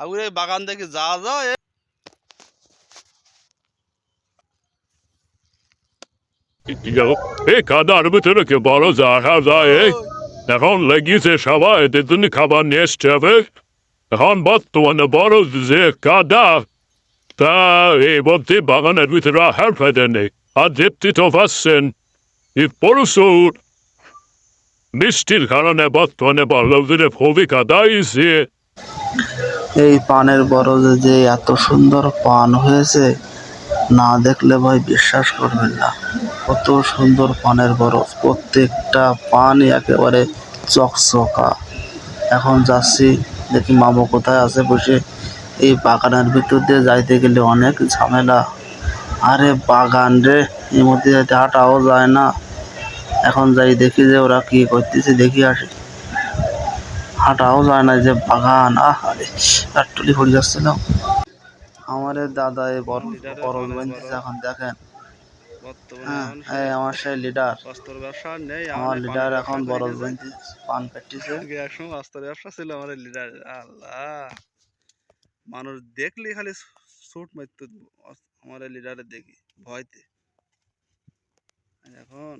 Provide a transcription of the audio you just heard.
আগুরে বাগান দেখি যা যা এই কাদার ভিতরে কে বড় দেখা যায় এখন লেগেছে সবাই এদের জন্য খাবার নিয়ে এসছে হবে এখন বর্তমানে বড় যে কাদা তা এই মধ্যে বাগানের ভিতরে আহার ফেলে নেই আর দেখতে তো পাচ্ছেন এই পরশুর বৃষ্টির কারণে বর্তমানে বড় দিনে খুবই কাদা হয়েছে। এই পানের বরজে যে এত সুন্দর পান হয়েছে না দেখলে ভাই বিশ্বাস করবেন না। কত সুন্দর পানের বরজ, প্রত্যেকটা পানই একেবারে চকচকা। এখন যাচ্ছি দেখি মামু কোথায় আছে বসে। এই বাগানের ভিতর দিয়ে যাইতে গেলে অনেক ঝামেলা। আরে বাগান রে, এর মধ্যে যাইতে হাঁটাও যায় না। এখন যাই দেখি যে ওরা কি করতেছে, দেখি আসি। হাঁটাও যায় না, যে বাগান আরে একটুলি পড়ে যাচ্ছিলাম। আমার দাদা এই বরজ বানতেছে এখন দেখেন। বর্তমানে হ্যাঁ, এখন এই আমার সেই লিডার, অস্ত্র ব্যবসা নেই আমার লিডার পানের এখন ব্যবসা করে বরজ নিয়েছে বানতেছে, পান কাটতেছে। আগে একসময় অস্ত্র ব্যবসা ছিল আমাদের লিডার আল্লাহ মানুষ দেখলি খালি শুট মারত আমার লিডারে দেখি ভয়তে এখন